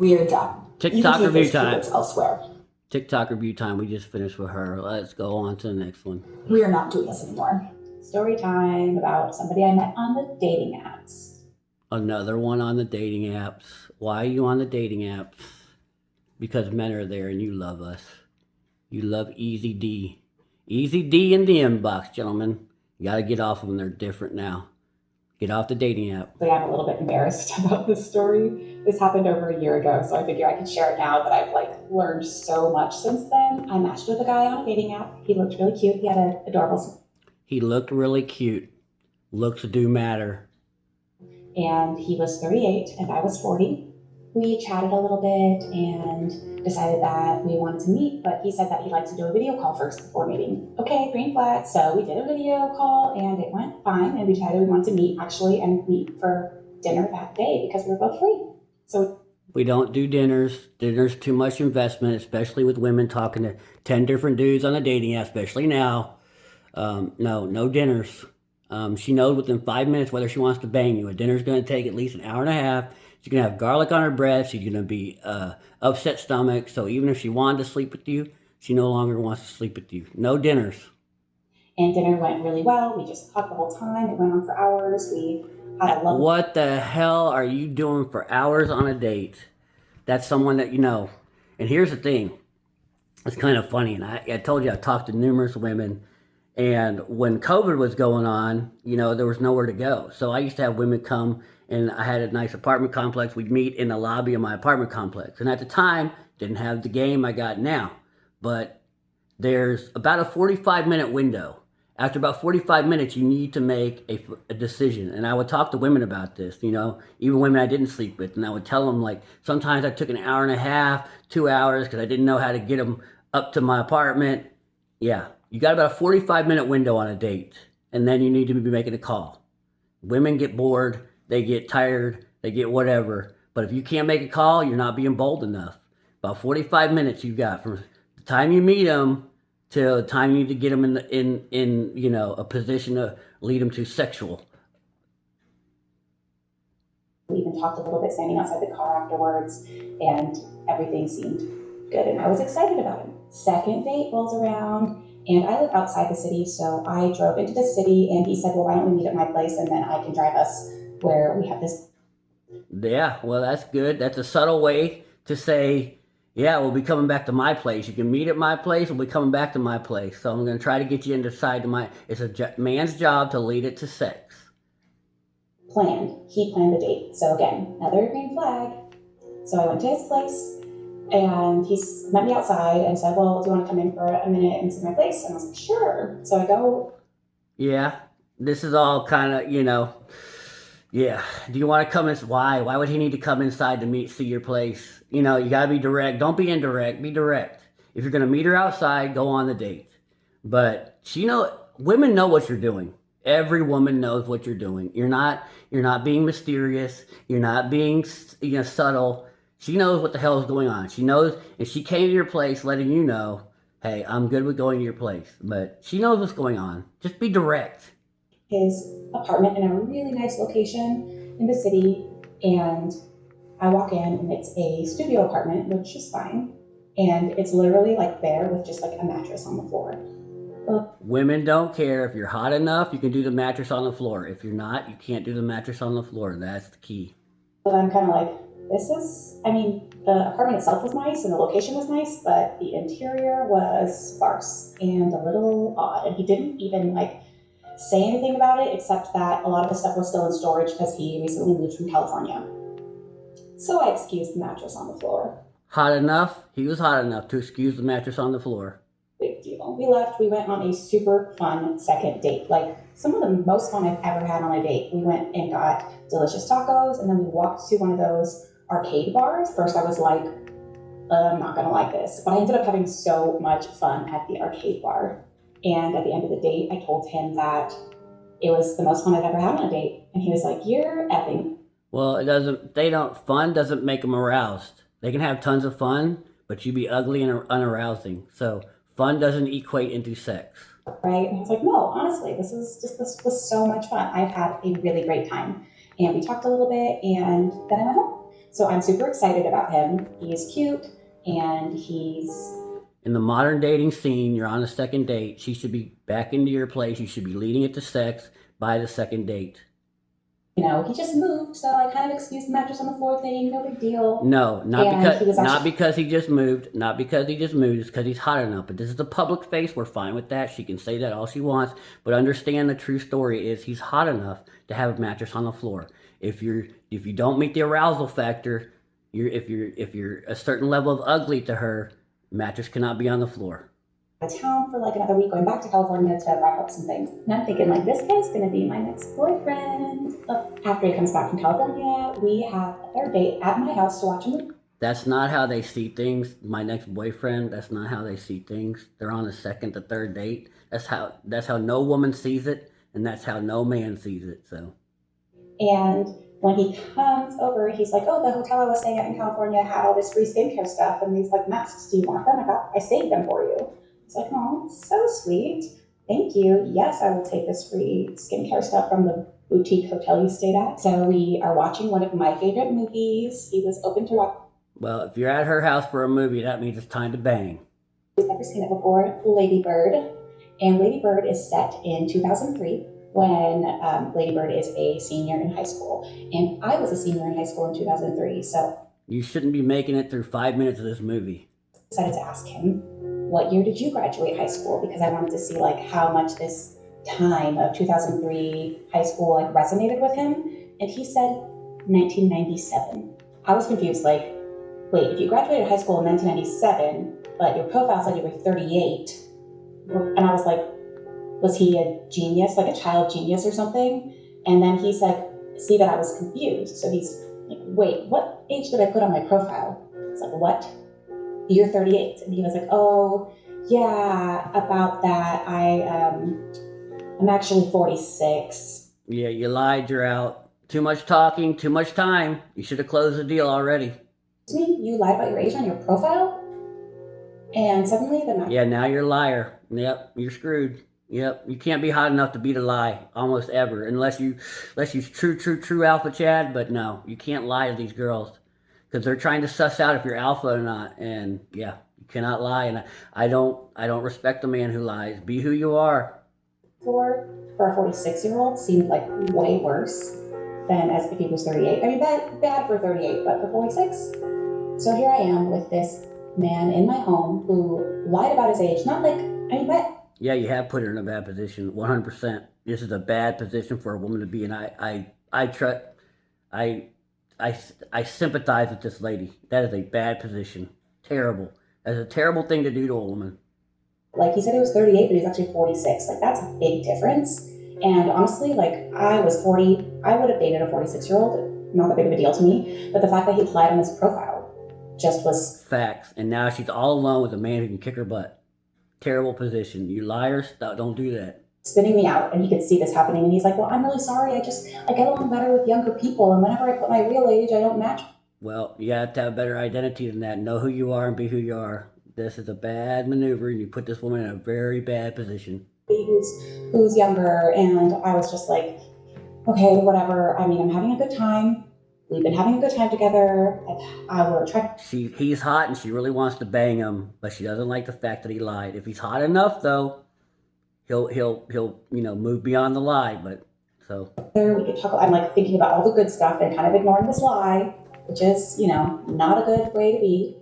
We're done. TikTok review time. Elsewhere. TikTok review time. We just finished with her. Let's go on to the next one. We are not doing this anymore. Story time about somebody I met on the dating apps. Another one on the dating apps. Why are you on the dating apps? Because men are there and you love us. You love Easy D. Easy D in the inbox, gentlemen. You gotta get off them. They're different now. Get off the dating app. But I'm a little bit embarrassed about this story. This happened over a year ago, so I figure I could share it now, but I've learned so much since then. I matched with a guy on a dating app. He looked really cute. He had an adorable... He looked really cute. Looks do matter. And he was 38 and I was 40. We chatted a little bit and decided that we wanted to meet, but he said that he'd like to do a video call first before meeting. Okay, green flag. So we did a video call and it went fine, and we decided we wanted to meet actually and meet for dinner that day because we were both free. So we don't do dinners. Dinner's too much investment, especially with women talking to 10 different dudes on the dating app, especially now. No dinners. She knows within 5 minutes whether she wants to bang you. A dinner's going to take at least an hour and a half. She's going to have garlic on her breath. She's going to be upset stomach. So even if she wanted to sleep with you, she no longer wants to sleep with you. No dinners. And dinner went really well. We just talked the whole time. It went on for hours. We had a lovely... What the hell are you doing for hours on a date? That's someone that you know. And here's the thing. It's kind of funny. And I told you I talked to numerous women. And when COVID was going on, there was nowhere to go. So I used to have women come, and I had a nice apartment complex. We'd meet in the lobby of my apartment complex. And at the time, didn't have the game I got now. But there's about a 45-minute window. After about 45 minutes, you need to make a decision. And I would talk to women about this, even women I didn't sleep with. And I would tell them, sometimes I took an hour and a half, 2 hours, because I didn't know how to get them up to my apartment. Yeah. You got about a 45-minute window on a date, and then you need to be making a call. Women get bored, they get tired, they get whatever. But if you can't make a call, you're not being bold enough. About 45 minutes you got from the time you meet them till the time you need to get them in a position to lead them to sexual. We even talked a little bit standing outside the car afterwards, and everything seemed good, and I was excited about it. Second date rolls around. And I live outside the city, so I drove into the city, and he said, well, why don't we meet at my place, and then I can drive us where we have this. Yeah, well, that's good. That's a subtle way to say, yeah, we'll be coming back to my place. You can meet at my place, we'll be coming back to my place. So I'm going to try to get you inside it's a man's job to lead it to sex. He planned the date. So again, another green flag. So I went to his place. And he met me outside and said, well, do you want to come in for a minute and see my place? And I was like, sure. So I go. Yeah, this is all kind of, yeah. Do you want to come in? Why? Why would he need to come inside to see your place? You got to be direct. Don't be indirect. Be direct. If you're going to meet her outside, go on the date. But women know what you're doing. Every woman knows what you're doing. You're not being mysterious. You're not being, subtle. She knows what the hell is going on. She knows, and she came to your place letting you know, hey, I'm good with going to your place. But she knows what's going on. Just be direct. His apartment in a really nice location in the city, and I walk in, and it's a studio apartment, which is fine. And it's literally there with just a mattress on the floor. Women don't care. If you're hot enough, you can do the mattress on the floor. If you're not, you can't do the mattress on the floor. That's the key. But I'm kind of the apartment itself was nice and the location was nice, but the interior was sparse and a little odd. And he didn't even say anything about it, except that a lot of the stuff was still in storage because he recently moved from California. So I excused the mattress on the floor. Hot enough? He was hot enough to excuse the mattress on the floor. Big deal. We left. We went on a super fun second date. Some of the most fun I've ever had on a date. We went and got delicious tacos, and then we walked to one of those arcade bars. First I was like, I'm not gonna like this, but I ended up having so much fun at the arcade bar. And at the end of the date, I told him that it was the most fun I've ever had on a date, and he was like, you're effing. Well, fun doesn't make them aroused. They can have tons of fun, but you be ugly and unarousing. So fun doesn't equate into sex. Right? And I was like, no, honestly, this was so much fun. I've had a really great time. And we talked a little bit, and then I went home. So I'm super excited about him. He's cute and he's, In the modern dating scene, you're on a second date. She should be back into your place. You should be leading it to sex by the second date. he just moved. So I kind of excused the mattress on the floor thing. No big deal. No, And he was not actually, because he just moved, not because he just moved. It's because he's hot enough. But this is a public space. We're fine with that. She can say that all she wants. But understand the true story is he's hot enough to have a mattress on the floor. If you don't meet the arousal factor, if you're a certain level of ugly to her, mattress cannot be on the floor. out of town for like another week, going back to California to wrap up some things. And I'm thinking, like, this guy's gonna be my next boyfriend. After he comes back from California, we have a third date at my house to watch a movie. That's not how they see things. My next boyfriend, that's not how they see things. They're on the second to third date. That's how no woman sees it, and that's how no man sees it. So And when he comes over, he's like, "Oh, the hotel I was staying at in California had all this free skincare stuff and these like masks. Do you want them? I saved them for you." It's like, "Oh, so sweet. Thank you. Yes, I will take this free skincare stuff from the boutique hotel you stayed at." So we are watching one of my favorite movies. He was open to watch. well, if you're at her house for a movie, that means it's time to bang. He's never seen it before. Lady Bird, and Lady Bird is set in 2003 when Lady Bird is a senior in high school, and I was a senior in high school in 2003. So You shouldn't be making it through 5 minutes of this movie. decided to ask him, what year did you graduate high school? Because I wanted to see like how much this time of 2003 high school like resonated with him. And he said 1997. I was confused, like, wait, if you graduated high school in 1997, but your profile said you were 38, and I was like, was he a genius, like a child genius or something? And then he said, see that I was confused. So he's like, wait, what age did I put on my profile? It's like, what? You're 38. And he was like, oh, yeah, about that. I'm actually 46. Yeah, you lied. You're out. Too much talking. Too much time. You should have closed the deal already. Excuse me, you lied about your age on your profile? And suddenly Yeah, now you're a liar. Yep, you're screwed. Yep, you can't be hot enough to beat a lie almost ever, unless you true alpha Chad. But no, you can't lie to these girls because they're trying to suss out if you're alpha or not. And yeah, you cannot lie. And I don't respect a man who lies. Be who you are. for a 46-year-old seemed like way worse than as if he was 38. I mean, bad for 38, but for 46. So here I am with this man in my home who lied about his age. Not like, I mean, but Yeah, you have put her in a bad position. 100%. This is a bad position for a woman to be in. I trust. I I sympathize with this lady. That is a bad position. Terrible. That's a terrible thing to do to a woman. like he said he was 38, but he's actually 46. Like that's a big difference. And honestly, like I was 40, I would have dated a 46-year-old. Not that big of a deal to me. But the fact that he lied on his profile just was Facts. And now she's all alone with a man who can kick her butt. Terrible position. You liars, don't do that. spinning me out. And he could see this happening. And he's like, well, I'm really sorry. I get along better with younger people. And whenever I put my real age, I don't match. Well, you have to have a better identity than that. Know who you are and be who you are. This is a bad maneuver, and you put this woman in a very bad position. Who's younger. And I was just like, okay, whatever. I mean, I'm having a good time. We've been having a good time together. I will try. He's hot, and she really wants to bang him, but she doesn't like the fact that he lied. If he's hot enough, though, he'll move beyond the lie. But so We could talk. I'm like thinking about all the good stuff and kind of ignoring this lie, which is, not a good way to be.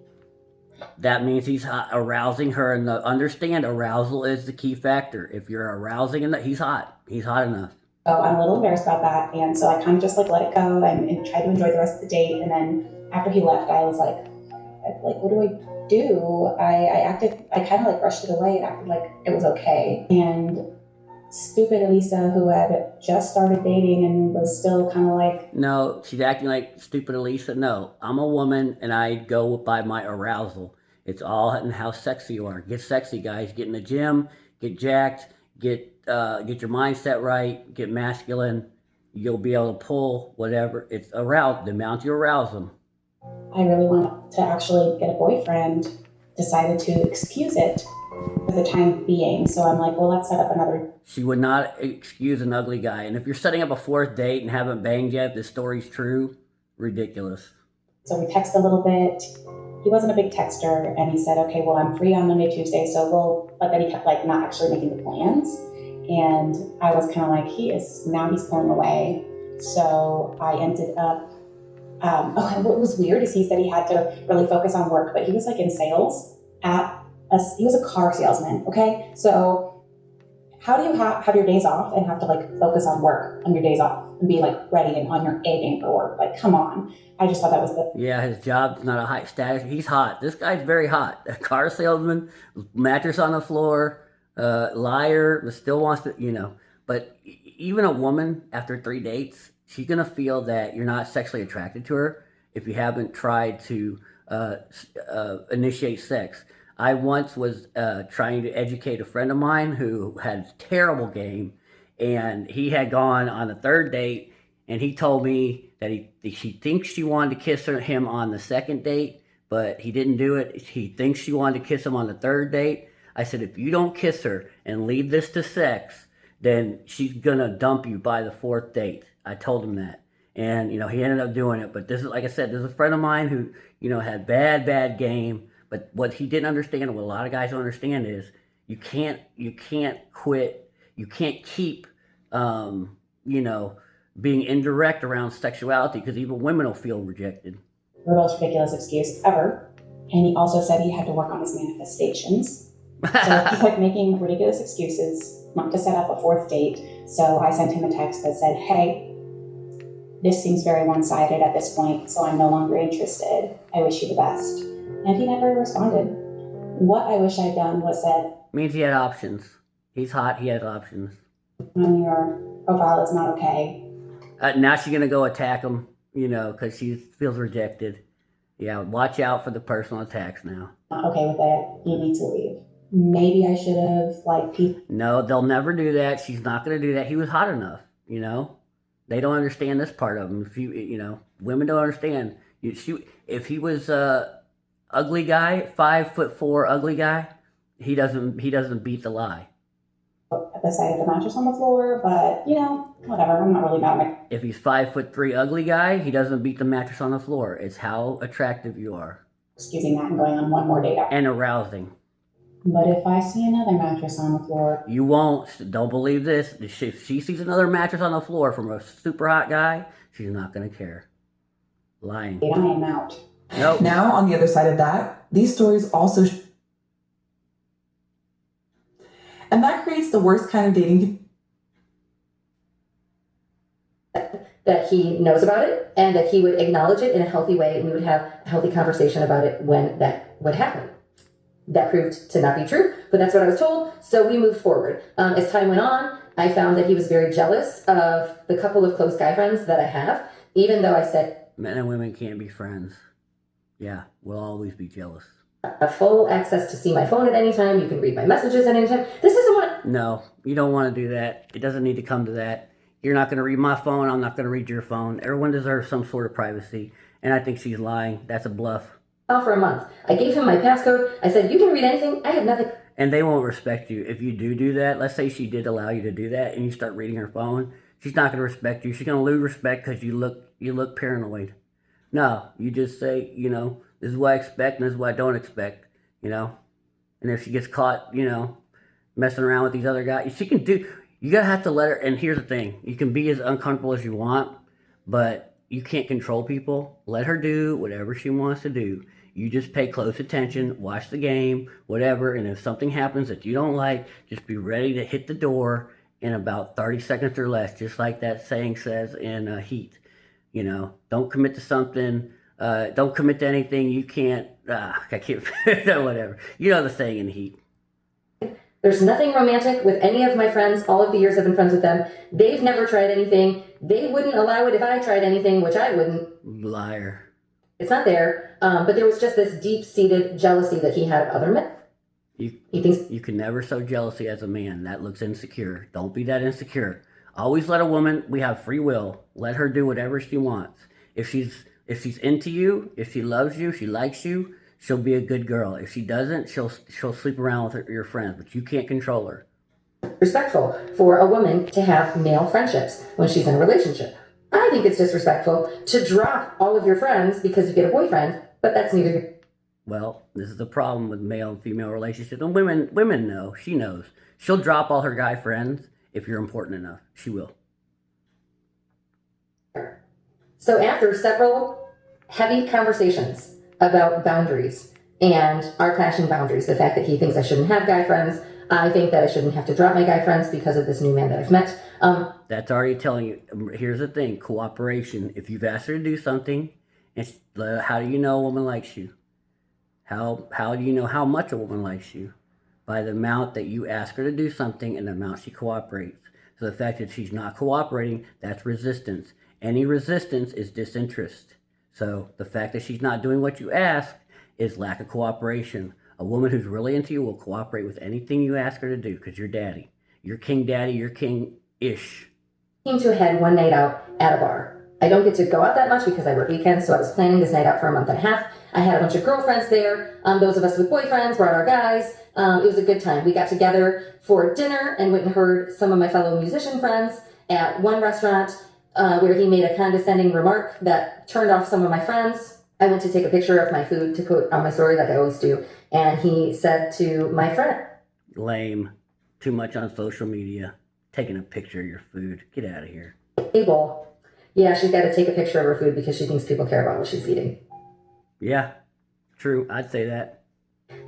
that means he's hot, arousing her, and understand arousal is the key factor. If you're arousing him, he's hot. He's hot enough. So I'm a little embarrassed about that. And so I kind of just like let it go and tried to enjoy the rest of the date. And then after he left, I was like, what do I do? I kind of like brushed it away and acted like it was okay. And stupid Elisa, who had just started dating and was still kind of like, No, she's acting like stupid Elisa. No, I'm a woman, and I go by my arousal. It's all in how sexy you are. Get sexy, guys. Get in the gym. Get jacked. Get your mindset right. Get masculine. You'll be able to pull whatever. It's aroused. The amount you arouse them. I really want to actually get a boyfriend, decided to excuse it for the time being. So I'm like, well, let's set up another. She would not excuse an ugly guy. And if you're setting up a fourth date and haven't banged yet, this story's true. Ridiculous. So we texted a little bit. He wasn't a big texter, and he said, okay, well, I'm free on Monday, Tuesday, so but then he kept like not actually making the plans. And I was kind of like, he's pulling away. So I ended up, and what was weird is he said he had to really focus on work, but he was like in sales he was a car salesman. Okay. So how do you have your days off and have to like focus on work on your days off and be like ready and on your A game for work? Like, come on. I just thought that was Yeah, his job's not a high status. He's hot. This guy's very hot. A car salesman, mattress on the floor, liar, but still wants to, But even a woman after 3 dates, she's gonna feel that you're not sexually attracted to her if you haven't tried to initiate sex. I once was trying to educate a friend of mine who had a terrible game, and he had gone on a third date, and he told me that she thinks she wanted to kiss him on the second date, but he didn't do it. He thinks she wanted to kiss him on the third date. I said, if you don't kiss her and leave this to sex, then she's gonna dump you by the fourth date. I told him that. And, he ended up doing it. But this is, like I said, there's a friend of mine who, had bad game. But what he didn't understand, what a lot of guys don't understand is you can't quit. You can't keep, being indirect around sexuality, because even women will feel rejected. The most ridiculous excuse ever. And he also said he had to work on his manifestations. So he's like making ridiculous excuses not to set up a fourth date. So I sent him a text that said, hey, this seems very one-sided at this point, so I'm no longer interested. I wish you the best. And he never responded. What I wish I'd done was said, means he had options. He's hot, he has options. On your profile is not okay. Now she's going to go attack him, because she feels rejected. Yeah, watch out for the personal attacks now. Not okay with it. You need to leave. Maybe I should have, No, they'll never do that. She's not going to do that. He was hot enough, They don't understand this part of him. If women don't understand. If he was ugly guy, 5'4" ugly guy, he doesn't beat the lie. At the side of the mattress on the floor, but whatever. I'm not really mad at it. If he's 5'3" ugly guy, he doesn't beat the mattress on the floor. It's how attractive you are. Excusing that and going on one more date. And arousing. But if I see another mattress on the floor, you won't. Don't believe this. If she sees another mattress on the floor from a super hot guy, she's not going to care. Lying. I am out. Nope. Now, on the other side of that, these stories also and that creates the worst kind of dating. That he knows about it and that he would acknowledge it in a healthy way, and we would have a healthy conversation about it when that would happen. That proved to not be true, but that's what I was told, so we moved forward. As time went on, I found that he was very jealous of the couple of close guy friends that I have, even though I said men and women can't be friends. Yeah, we'll always be jealous. Full access to see my phone at any time. You can read my messages at any time. This isn't what... No, you don't want to do that. It doesn't need to come to that. You're not going to read my phone. I'm not going to read your phone. Everyone deserves some sort of privacy. And I think she's lying. That's a bluff. For a month. I gave him my passcode. I said, you can read anything. I have nothing. And they won't respect you. If you do that, let's say she did allow you to do that, and you start reading her phone, she's not going to respect you. She's going to lose respect because you look paranoid. No, you just say, this is what I expect and this is what I don't expect, And if she gets caught, messing around with these other guys, you gotta have to let her. And here's the thing, you can be as uncomfortable as you want, but you can't control people. Let her do whatever she wants to do. You just pay close attention, watch the game, whatever, and if something happens that you don't like, just be ready to hit the door in about 30 seconds or less, just like that saying says in Heat. Don't commit to something. Don't commit to anything you can't. I can't. Whatever. The saying in Heat. There's nothing romantic with any of my friends. All of the years I've been friends with them, they've never tried anything. They wouldn't allow it if I tried anything, which I wouldn't. Liar. It's not there. But there was just this deep-seated jealousy that he had of other men. He thinks you can never show jealousy as a man. That looks insecure. Don't be that insecure. Always let a woman. We have free will. Let her do whatever she wants. If she's into you, if she loves you, she likes you, she'll be a good girl. If she doesn't, she'll sleep around with your friends, but you can't control her. Respectful for a woman to have male friendships when she's in a relationship. I think it's disrespectful to drop all of your friends because you get a boyfriend, but that's neither here. Well, this is the problem with male and female relationships. And women know. She knows. She'll drop all her guy friends if you're important enough. She will. So after several heavy conversations about boundaries and our clashing boundaries, the fact that he thinks I shouldn't have guy friends, I think that I shouldn't have to drop my guy friends because of this new man that I've met. That's already telling you. Here's the thing: cooperation. If you've asked her to do something, how do you know a woman likes you? How do you know how much a woman likes you? By the amount that you ask her to do something and the amount she cooperates. So the fact that she's not cooperating, that's resistance. Any resistance is disinterest. So the fact that she's not doing what you ask is lack of cooperation. A woman who's really into you will cooperate with anything you ask her to do because you're daddy. You're king daddy, you're king-ish. Came to a head one night out at a bar. I don't get to go out that much because I work weekends, so I was planning this night out for a month and a half. I had a bunch of girlfriends there. Those of us with boyfriends brought our guys. It was a good time. We got together for dinner and went and heard some of my fellow musician friends at one restaurant where he made a condescending remark that turned off some of my friends. I went to take a picture of my food to put on my story like I always do, and he said to my friend, Lame. Too much on social media. Taking a picture of your food. Get out of here. Abel, yeah, she's got to take a picture of her food because she thinks people care about what she's eating. Yeah, true. I'd say that.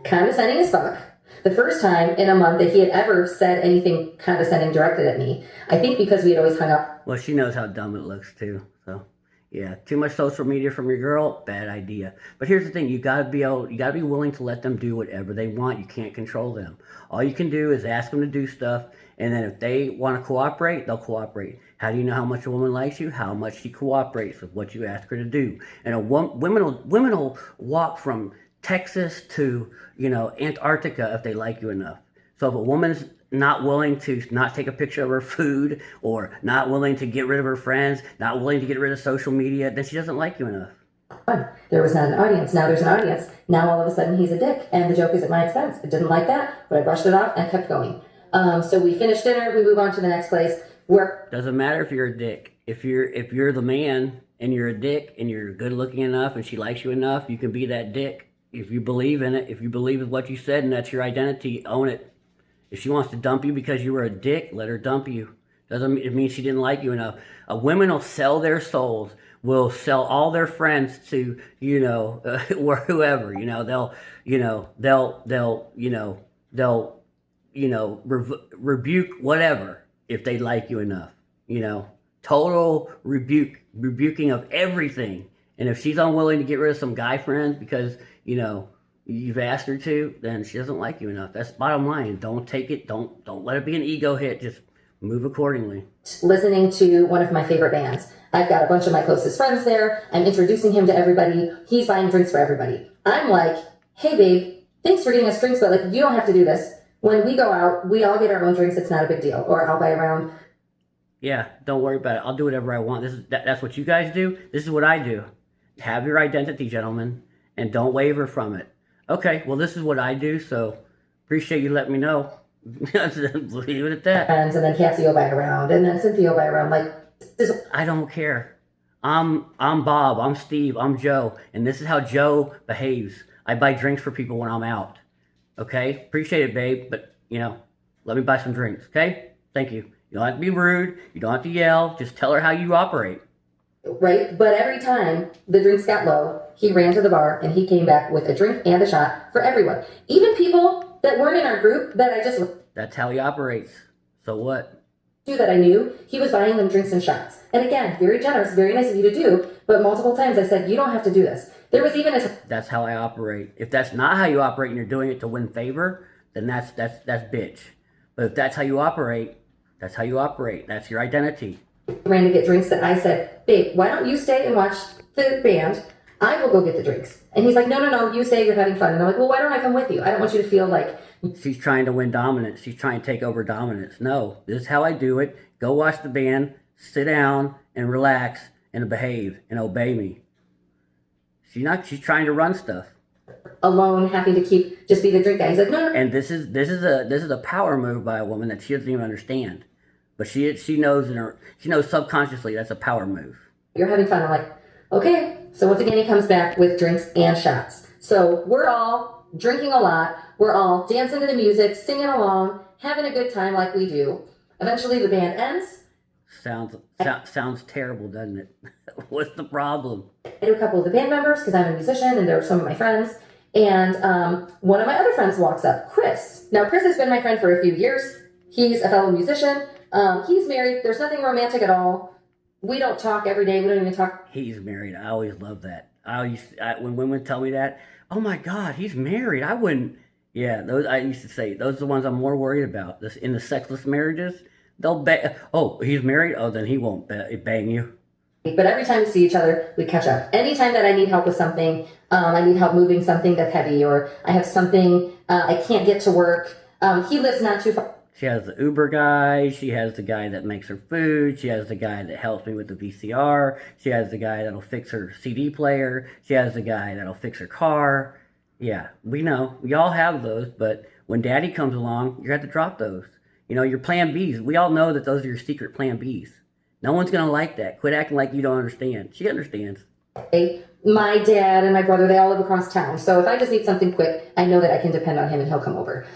Condescending as fuck. The first time in a month that he had ever said anything condescending directed at me. I think because we had always hung up. Well, she knows how dumb it looks too. So, yeah, too much social media from your girl, bad idea. But here's the thing: you gotta be willing to let them do whatever they want. You can't control them. All you can do is ask them to do stuff, and then if they want to cooperate, they'll cooperate. How do you know how much a woman likes you? How much she cooperates with what you ask her to do. And women will walk from Texas to Antarctica if they like you enough. So if a woman's not willing to not take a picture of her food, or not willing to get rid of her friends, not willing to get rid of social media, then she doesn't like you enough. There was not an audience. Now there's an audience. Now all of a sudden he's a dick, and the joke is at my expense. I didn't like that, but I brushed it off and kept going. So we finished dinner. We move on to the next place. Doesn't matter if you're a dick. If you're the man and you're a dick and you're good looking enough and she likes you enough, you can be that dick. If you believe in it, if you believe in what you said and that's your identity, own it. If she wants to dump you because you were a dick, let her dump you. Doesn't mean she didn't like you enough. Women will sell their souls, will sell all their friends to, or whoever, they'll rebuke whatever if they like you enough, total rebuking of everything. And if she's unwilling to get rid of some guy friends because, you've asked her to, then she doesn't like you enough. That's bottom line. Don't take it. Don't let it be an ego hit. Just move accordingly. Listening to one of my favorite bands. I've got a bunch of my closest friends there. I'm introducing him to everybody. He's buying drinks for everybody. I'm like, hey babe, thanks for getting us drinks, but you don't have to do this. When we go out, we all get our own drinks. It's not a big deal. Or I'll buy a round. Yeah, don't worry about it. I'll do whatever I want. That's what you guys do. This is what I do. Have your identity, gentlemen, and don't waver from it. Okay, well, this is what I do, so appreciate you letting me know. Leave it at that. And then Cassie will buy a round, and then Cynthia will buy a round. I don't care. I'm Bob, I'm Steve, I'm Joe, and this is how Joe behaves. I buy drinks for people when I'm out. Okay? Appreciate it, babe, but, let me buy some drinks, okay? Thank you. You don't have to be rude. You don't have to yell. Just tell her how you operate. Right? But every time the drinks got low, he ran to the bar and he came back with a drink and a shot for everyone. Even people that weren't in our group that I just... That's how he operates. So what? That I knew, he was buying them drinks and shots. And again, very generous, very nice of you to do, but multiple times I said, you don't have to do this. There was even That's how I operate. If that's not how you operate and you're doing it to win favor, then that's bitch. But if that's how you operate, that's how you operate. That's your identity. Ran to get drinks that I said, babe, why don't you stay and watch the band? I will go get the drinks. And he's like, no, you stay, you're having fun. And I'm like, well, why don't I come with you? I don't want you to feel like... She's trying to win dominance. She's trying to take over dominance. No, this is how I do it. Go watch the band, sit down and relax and behave and obey me. She's trying to run stuff. Alone, happy to just be the drink guy. He's like, no. And this is a power move by a woman that she doesn't even understand. but she knows she knows subconsciously that's a power move. You're having fun. I'm like, okay. So once again, he comes back with drinks and shots. So we're all drinking a lot. We're all dancing to the music, singing along, having a good time like we do. Eventually, the band ends. Sounds terrible, doesn't it? What's the problem? I knew a couple of the band members because I'm a musician and they're some of my friends. And one of my other friends walks up, Chris. Now, Chris has been my friend for a few years. He's a fellow musician. He's married. There's nothing romantic at all. We don't talk every day. We don't even talk. He's married. I always love that. When women tell me that, oh my God, he's married. I wouldn't. Yeah, those I used to say. Those are the ones I'm more worried about. This in the sexless marriages. They'll bang. Oh, he's married. Oh, then he won't bang you. But every time we see each other, we catch up. Anytime that I need help with something, I need help moving something that's heavy, or I have something I can't get to work. He lives not too far. She has the Uber guy. She has the guy that makes her food. She has the guy that helps me with the VCR. She has the guy that'll fix her CD player. She has the guy that'll fix her car. Yeah, we know. We all have those, but when daddy comes along, you have to drop those. You know, your plan Bs. We all know that those are your secret plan Bs. No one's going to like that. Quit acting like you don't understand. She understands. My dad and my brother, they all live across town. So if I just need something quick, I know that I can depend on him and he'll come over.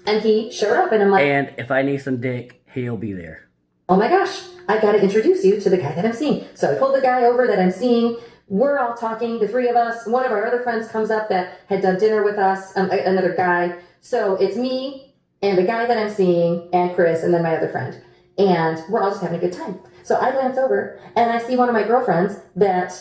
And he showed up and I'm like... And if I need some dick, he'll be there. Oh my gosh, I got to introduce you to the guy that I'm seeing. So I pulled the guy over that I'm seeing. We're all talking, the three of us. One of our other friends comes up that had done dinner with us, another guy. So it's me and the guy that I'm seeing and Chris and then my other friend. And we're all just having a good time. So I glance over and I see one of my girlfriends that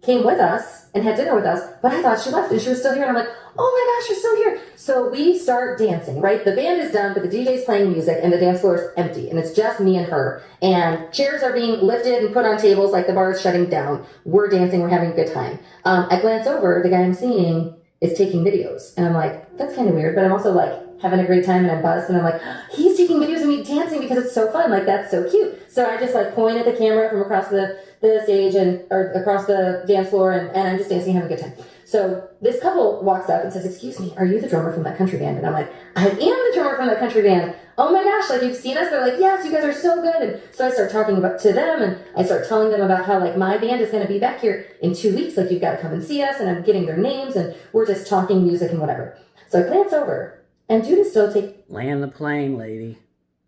came with us and had dinner with us, but I thought she left and she was still here. And I'm like, oh my gosh, you're still here. So we start dancing, right? The band is done, but the DJ's playing music and the dance floor is empty. And it's just me and her. And chairs are being lifted and put on tables like the bar is shutting down. We're dancing. We're having a good time. I glance over. The guy I'm seeing is taking videos. And I'm like, that's kind of weird. But I'm also like having a great time and I'm buzzed. And I'm like, he's taking videos of me dancing because it's so fun. Like, that's so cute. So I just like point at the camera from across the stage or across the dance floor and I'm just dancing, having a good time. So this couple walks up and says, excuse me, are you the drummer from that country band? And I'm like, I am the drummer from that country band. Oh my gosh, like, you've seen us? They're like, yes, you guys are so good. And so I start talking to them and I start telling them about how like my band is going to be back here in 2 weeks. Like, you've got to come and see us. And I'm getting their names and we're just talking music and whatever. So I glance over and Dude is still taking... Land the plane, lady.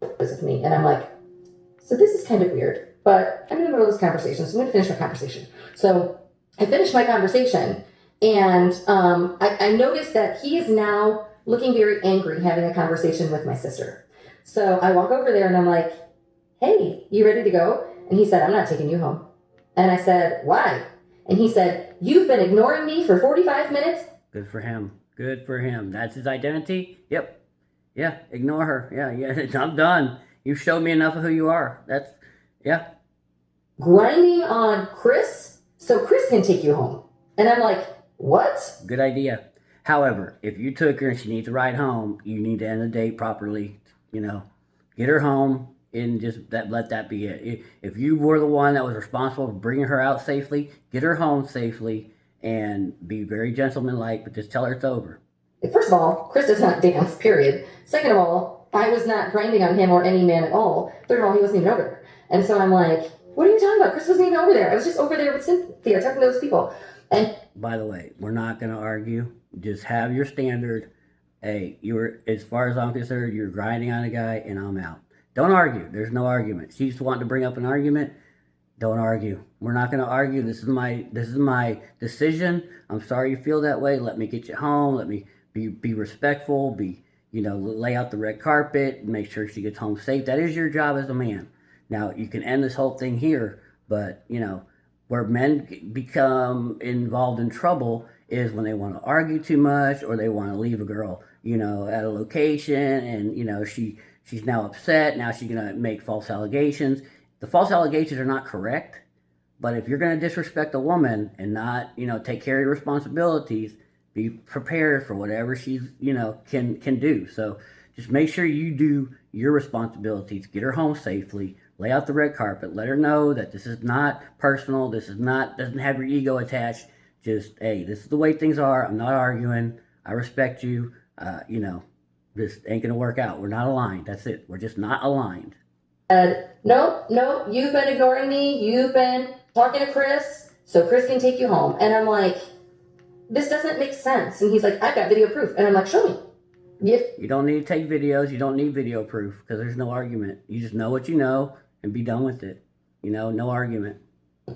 ...with me. And I'm like, so this is kind of weird. But I'm in the middle of this conversation, so I'm going to finish my conversation. So I finished my conversation, and I noticed that he is now looking very angry having a conversation with my sister. So I walk over there, and I'm like, hey, you ready to go? And he said, I'm not taking you home. And I said, why? And he said, you've been ignoring me for 45 minutes. Good for him. Good for him. That's his identity? Yep. Yeah, ignore her. Yeah, I'm done. You've showed me enough of who you are. Yeah. Grinding on Chris so Chris can take you home. And I'm like, what? Good idea. However, if you took her and she needs a ride home, you need to end the date properly. You know, get her home and just let that be it. If you were the one that was responsible for bringing her out safely, get her home safely and be very gentlemanlike, but just tell her it's over. First of all, Chris does not dance, period. Second of all, I was not grinding on him or any man at all. Third of all, he wasn't even over there. And so I'm like, what are you talking about? Chris wasn't even over there. I was just over there with Cynthia talking to those people. And by the way, we're not going to argue. Just have your standard. Hey, as far as I'm concerned, you're grinding on a guy and I'm out. Don't argue. There's no argument. She's wanting to bring up an argument. Don't argue. We're not going to argue. This is my decision. I'm sorry you feel that way. Let me get you home. Let me be respectful. Lay out the red carpet. Make sure she gets home safe. That is your job as a man. Now, you can end this whole thing here, but, where men become involved in trouble is when they want to argue too much or they want to leave a girl, at a location and, she's now upset. Now she's going to make false allegations. The false allegations are not correct, but if you're going to disrespect a woman and not, take care of your responsibilities, be prepared for whatever she's, can do. So just make sure you do your responsibilities, get her home safely, lay out the red carpet, let her know that this is not personal, doesn't have your ego attached. Just, hey, this is the way things are. I'm not arguing. I respect you. This ain't going to work out. We're not aligned. That's it. We're just not aligned. said, no, you've been ignoring me. You've been talking to Chris, so Chris can take you home. And I'm like, this doesn't make sense. And he's like, I've got video proof. And I'm like, show me. You don't need to take videos. You don't need video proof because there's no argument. You just know what you know and be done with it. No argument.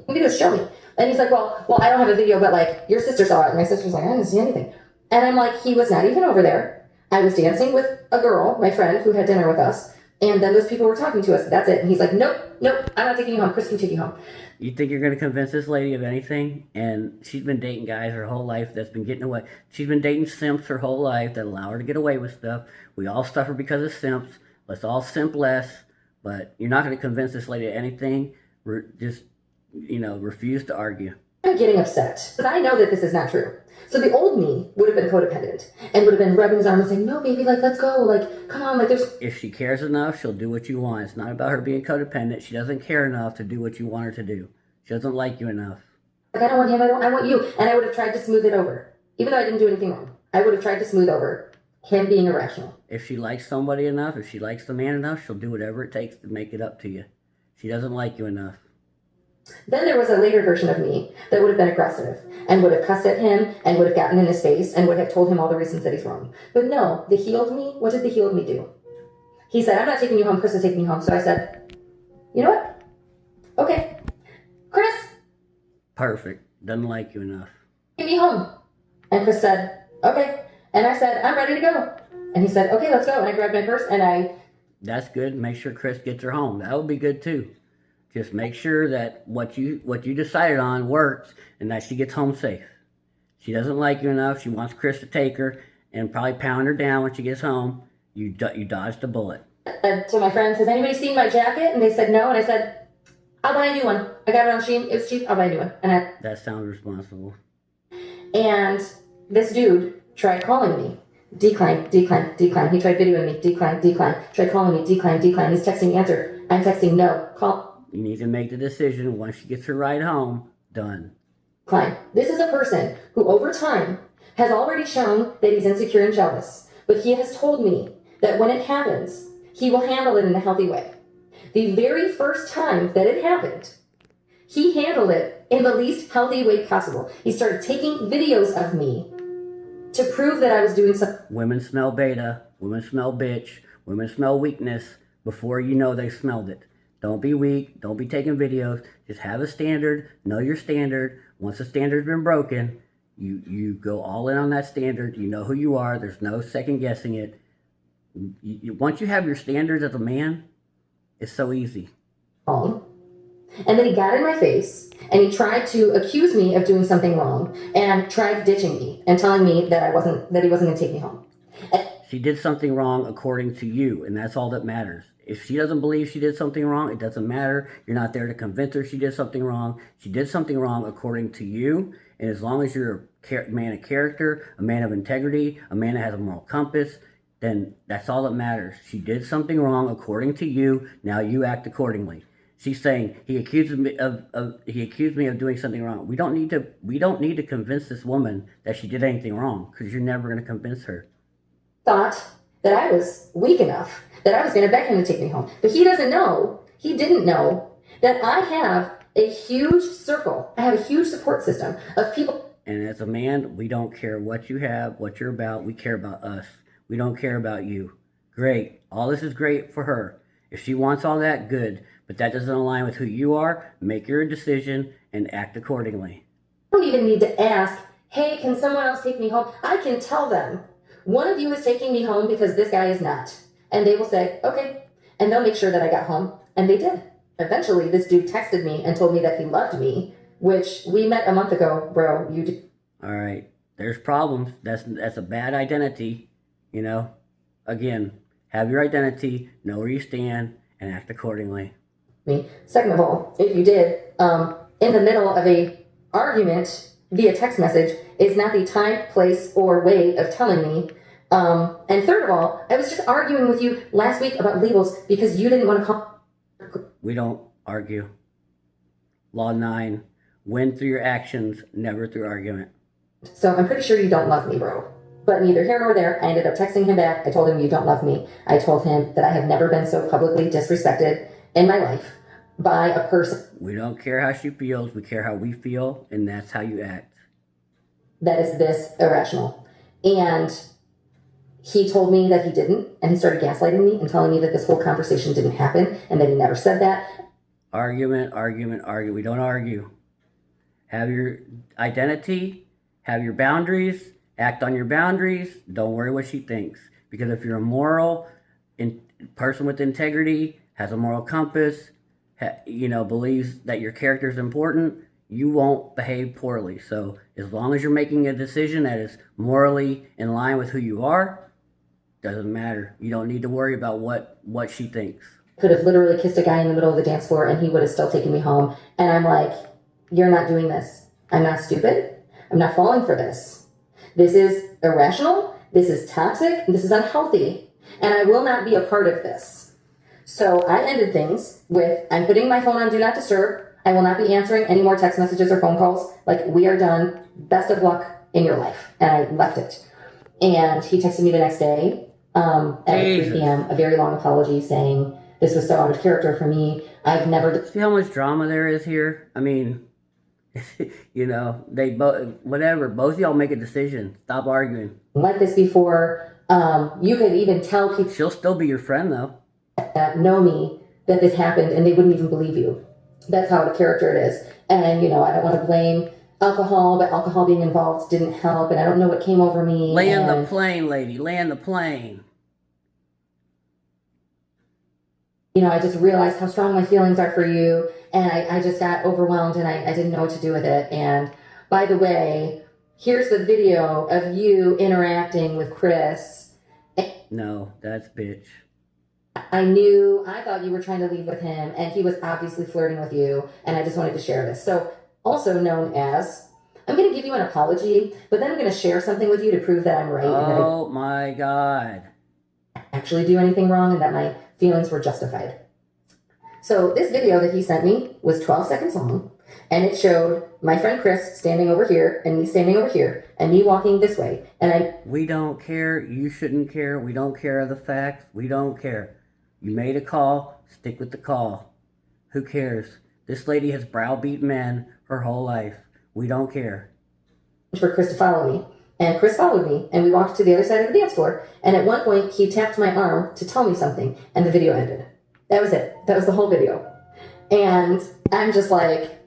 Videos, show me. And he's like, well, I don't have a video, but like your sister saw it. And my sister's like, I didn't see anything. And I'm like, he was not even over there. I was dancing with a girl, my friend, who had dinner with us. And then those people were talking to us. That's it. And he's like, nope, I'm not taking you home. Chris can take you home. You think you're going to convince this lady of anything? And she's been dating guys her whole life that's been getting away. She's been dating simps her whole life that allow her to get away with stuff. We all suffer because of simps. Let's all simp less. But you're not going to convince this lady of anything. Just, refuse to argue. I'm getting upset because I know that this is not true. So the old me would have been codependent and would have been rubbing his arm and saying, no, baby, like, let's go. Like, come on. Like, there's... If she cares enough, she'll do what you want. It's not about her being codependent. She doesn't care enough to do what you want her to do. She doesn't like you enough. Like, I don't want him. I want you. And I would have tried to smooth it over. Even though I didn't do anything wrong. I would have tried to smooth over him being irrational. If she likes somebody enough, if she likes the man enough, she'll do whatever it takes to make it up to you. She doesn't like you enough. Then there was a later version of me that would have been aggressive and would have cussed at him and would have gotten in his face and would have told him all the reasons that he's wrong. But no, the healed me, what did the healed me do? He said, I'm not taking you home, Chris is taking you home. So I said, you know what? Okay. Chris. Perfect. Doesn't like you enough. Take me home. And Chris said, okay. And I said, I'm ready to go. And he said, okay, let's go. And I grabbed my purse and That's good. Make sure Chris gets her home. That would be good too. Just make sure that what you decided on works and that she gets home safe. She doesn't like you enough. She wants Chris to take her and probably pound her down when she gets home. You dodged a bullet. So my friend, has anybody seen my jacket? And they said no. And I said, I'll buy a new one. I got it on Shein. It's cheap. I'll buy a new one. That sounds responsible. And this dude tried calling me. Decline. He tried videoing me. Decline. Tried calling me. Decline. He's texting answer. I'm texting no. Call. You need to make the decision once she gets her ride home. Done. Decline. This is a person who over time has already shown that he's insecure and jealous. But he has told me that when it happens, he will handle it in a healthy way. The very first time that it happened, he handled it in the least healthy way possible. He started taking videos of me to prove that I was doing something. Women smell beta. Women smell bitch. Women smell weakness before you know they smelled it. Don't be weak. Don't be taking videos. Just have a standard. Know your standard. Once the standard's been broken, you go all in on that standard. You know who you are. There's no second guessing it. Once you have your standards as a man, it's so easy. And then he got in my face and he tried to accuse me of doing something wrong and tried ditching me and telling me that he wasn't going to take me home. She did something wrong according to you, and that's all that matters. If she doesn't believe she did something wrong, it doesn't matter. You're not there to convince her she did something wrong. She did something wrong according to you, and as long as you're a man of character, a man of integrity, a man that has a moral compass, then that's all that matters. She did something wrong according to you. Now you act accordingly. She's saying he accused me of doing something wrong. We don't need to convince this woman that she did anything wrong because you're never going to convince her. Thought that I was weak enough that I was going to beg him to take me home, but he didn't know that I have a huge circle. I have a huge support system of people. And as a man, we don't care what you have, what you're about. We care about us. We don't care about you. Great. All this is great for her. If she wants all that, good. But that doesn't align with who you are. Make your decision and act accordingly. I don't even need to ask, hey, can someone else take me home? I can tell them, one of you is taking me home because this guy is not. And they will say, okay. And they'll make sure that I got home. And they did. Eventually, this dude texted me and told me that he loved me, which we met a month ago, bro. All right. There's problems. That's a bad identity. Again, have your identity, know where you stand, and act accordingly. Me. Second of all, if you did, in the middle of a argument via text message is not the time, place, or way of telling me. And third of all, I was just arguing with you last week about labels because you didn't want to call. We don't argue. Law 9, win through your actions, never through argument. So I'm pretty sure you don't love me, bro. But neither here nor there, I ended up texting him back. I told him you don't love me. I told him that I have never been so publicly disrespected in my life by a person We don't care how she feels. We care how we feel, and that's how you act. that is this irrational. And he told me that he didn't, and he started gaslighting me and telling me that this whole conversation didn't happen and that he never said that. Argument, argument, argument. We don't argue. Have your identity, have your boundaries, act on your boundaries. Don't worry what she thinks. Because if you're a moral person with integrity, has a moral compass, believes that your character is important, you won't behave poorly. So as long as you're making a decision that is morally in line with who you are, doesn't matter. You don't need to worry about what she thinks. Could have literally kissed a guy in the middle of the dance floor and he would have still taken me home. And I'm like, you're not doing this. I'm not stupid. I'm not falling for this. This is irrational. This is toxic. This is unhealthy. And I will not be a part of this. So I ended things with, I'm putting my phone on Do Not Disturb. I will not be answering any more text messages or phone calls. Like, we are done. Best of luck in your life. And I left it. And he texted me the next day at 3 p.m. a very long apology saying, this was so out of character for me. I've never... See how much drama there is here? I mean, they both, whatever. Both of y'all make a decision. Stop arguing. Like this before. You could even tell people... She'll still be your friend, though. ...that know me that this happened and they wouldn't even believe you. That's how out of character it is. And, I don't want to blame alcohol, but alcohol being involved didn't help. And I don't know what came over me. Land the plane, lady. Land the plane. I just realized how strong my feelings are for you, and I just got overwhelmed, and I didn't know what to do with it. And by the way, here's the video of you interacting with Chris. No, that's bitch. I thought you were trying to leave with him, and he was obviously flirting with you, and I just wanted to share this. So, also known as, I'm going to give you an apology, but then I'm going to share something with you to prove that I'm right. Oh my God. Actually do anything wrong and that my feelings were justified. So this video that he sent me was 12 seconds long, and it showed my friend Chris standing over here and me standing over here and me walking this way. And we don't care. You shouldn't care. We don't care of the facts. We don't care. You made a call. Stick with the call. Who cares? This lady has browbeat men her whole life. We don't care. For Chris to follow me. And Chris followed me, and we walked to the other side of the dance floor. And at one point, he tapped my arm to tell me something, and the video ended. That was it. That was the whole video. And I'm just like,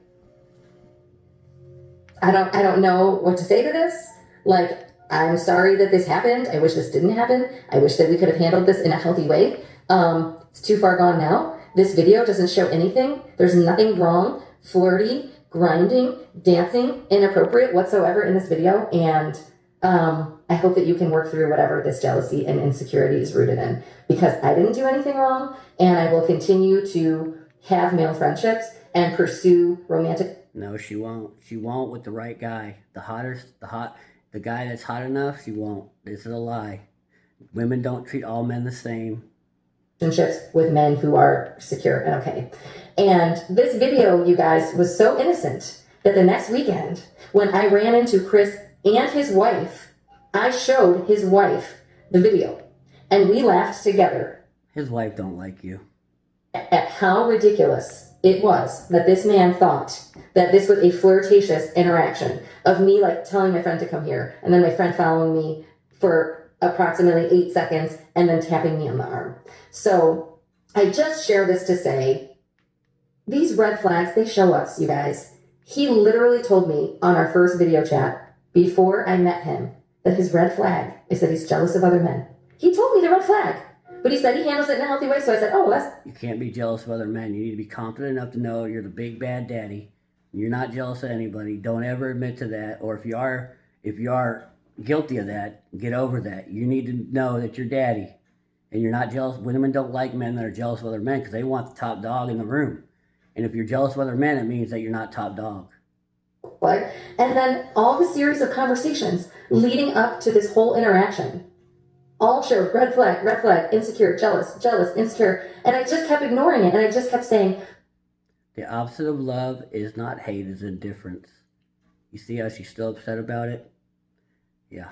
I don't know what to say to this. Like, I'm sorry that this happened. I wish this didn't happen. I wish that we could have handled this in a healthy way. It's too far gone now. This video doesn't show anything. There's nothing wrong, flirty, grinding, dancing, inappropriate whatsoever in this video. And I hope that you can work through whatever this jealousy and insecurity is rooted in, because I didn't do anything wrong, and I will continue to have male friendships and pursue romantic. No, she won't. She won't with the right guy. The guy that's hot enough, she won't. This is a lie. Women don't treat all men the same. Relationships with men who are secure and okay. And this video, you guys, was so innocent that the next weekend, when I ran into Chris and his wife, I showed his wife the video, and we laughed together. His wife don't like you. At how ridiculous it was that this man thought that this was a flirtatious interaction of me, like, telling my friend to come here, and then my friend following me for approximately 8 seconds and then tapping me on the arm. So I just share this to say, these red flags, they show us, you guys. He literally told me on our first video chat before I met him that his red flag is that he's jealous of other men. He told me the red flag, but he said he handles it in a healthy way. So I said, oh, well, You can't be jealous of other men. You need to be confident enough to know you're the big bad daddy. You're not jealous of anybody. Don't ever admit to that. Or if you are guilty of that, get over that. You need to know that you're daddy. And you're not jealous. Women don't like men that are jealous of other men because they want the top dog in the room. And if you're jealous of other men, it means that you're not top dog. what? And then all the series of conversations leading up to this whole interaction all showed red flag, insecure, jealous, insecure. And I just kept ignoring it. And I just kept saying, The opposite of love is not hate, is indifference. You see how she's still upset about it? Yeah.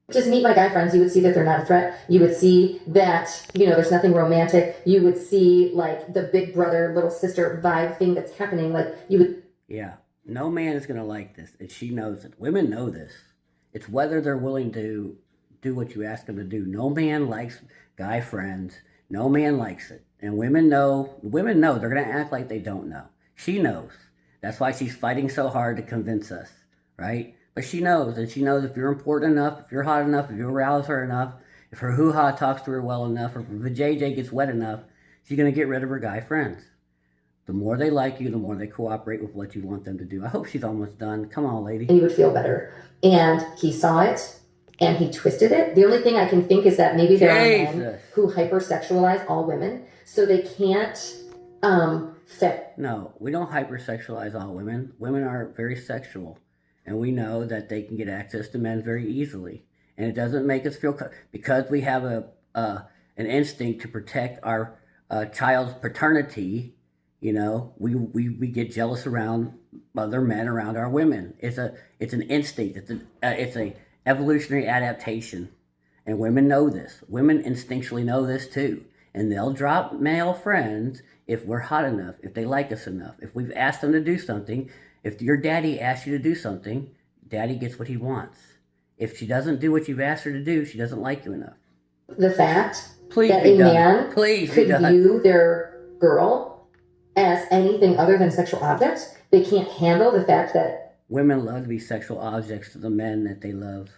Just meet my guy friends, you would see that they're not a threat. You would see that, there's nothing romantic. You would see like the big brother, little sister vibe thing that's happening. Like you would. Yeah. No man is going to like this. And she knows it. Women know this. It's whether they're willing to do what you ask them to do. No man likes guy friends. No man likes it. And women know. Women know. They're going to act like they don't know. She knows. That's why she's fighting so hard to convince us, right? But she knows, and she knows if you're important enough, if you're hot enough, if you arouse her enough, if her hoo-ha talks to her well enough, or if the JJ gets wet enough, she's going to get rid of her guy friends. The more they like you, the more they cooperate with what you want them to do. I hope she's almost done. Come on, lady. And you would feel better. And he saw it, and he twisted it. The only thing I can think is that maybe there are men who hypersexualize all women, so they can't No, we don't hypersexualize all women. Women are very sexual. And we know that they can get access to men very easily. And it doesn't make us feel, because we have an instinct to protect our child's paternity, we get jealous around other men around our women. It's an instinct. It's a evolutionary adaptation. And women know this. Women instinctually know this too. And they'll drop male friends if we're hot enough, if they like us enough, if we've asked them to do something. If your daddy asks you to do something, daddy gets what he wants. If she doesn't do what you've asked her to do, she doesn't like you enough. The fact that a man could view their girl as anything other than sexual objects, they can't handle the fact that women love to be sexual objects to the men that they love.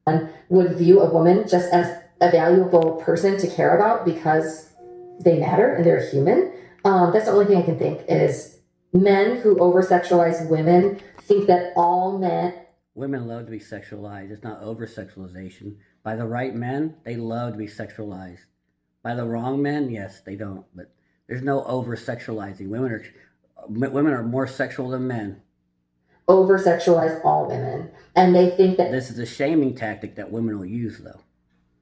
And would view a woman just as a valuable person to care about because they matter and they're human. That's the only thing I can think is men who over-sexualize women think that all men... Women love to be sexualized. It's not over-sexualization. By the right men, they love to be sexualized. By the wrong men, yes, they don't. But there's no over-sexualizing. Women are more sexual than men. Over-sexualize all women. And they think that... This is a shaming tactic that women will use, though.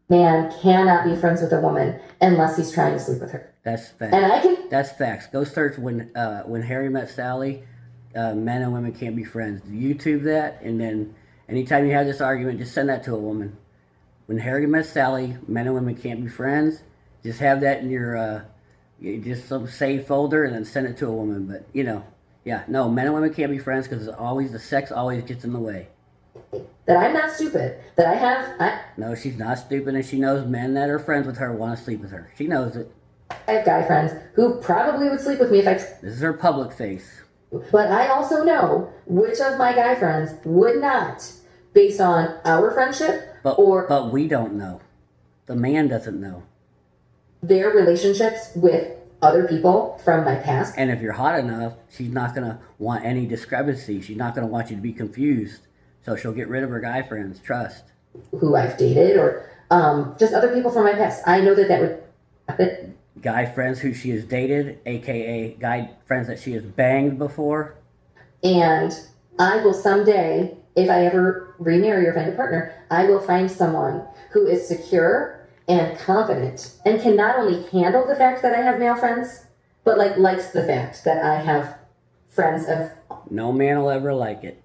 Man cannot be friends with a woman unless he's trying to sleep with her. That's facts. And That's facts. Go search when Harry Met Sally. Men and women can't be friends. YouTube that, and then anytime you have this argument, just send that to a woman. When Harry Met Sally, men and women can't be friends. Just have that in your just some save folder, and then send it to a woman. But men and women can't be friends because the sex always gets in the way. That I'm not stupid. That I have... No, she's not stupid, and she knows men that are friends with her want to sleep with her. She knows it. I have guy friends who probably would sleep with me if I... This is her public face. But I also know which of my guy friends would not, based on our friendship But we don't know. The man doesn't know. Their relationships with other people from my past. And if you're hot enough, she's not going to want any discrepancy. She's not going to want you to be confused. So she'll get rid of her guy friends. Trust. Who I've dated or just other people from my past. I know that would happen. Guy friends who she has dated, a.k.a. guy friends that she has banged before. And I will someday, if I ever remarry or find a partner, I will find someone who is secure and confident and can not only handle the fact that I have male friends, but likes the fact that I have friends of... No man will ever like it.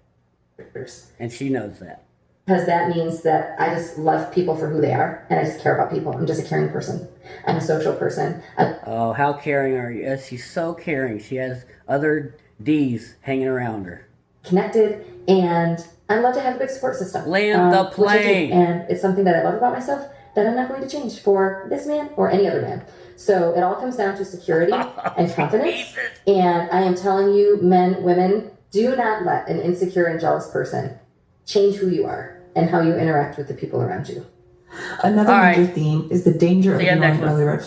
And she knows that. Because that means that I just love people for who they are, and I just care about people. I'm just a caring person. I'm a social person. Oh, how caring are you? Yes, she's so caring. She has other D's hanging around her. Connected, and I love to have a big support system. Land the plane. And it's something that I love about myself that I'm not going to change for this man or any other man. So it all comes down to security and confidence. And I am telling you, men, women, do not let an insecure and jealous person change who you are and how you interact with the people around you. Another major theme is the danger of ignoring early red flags.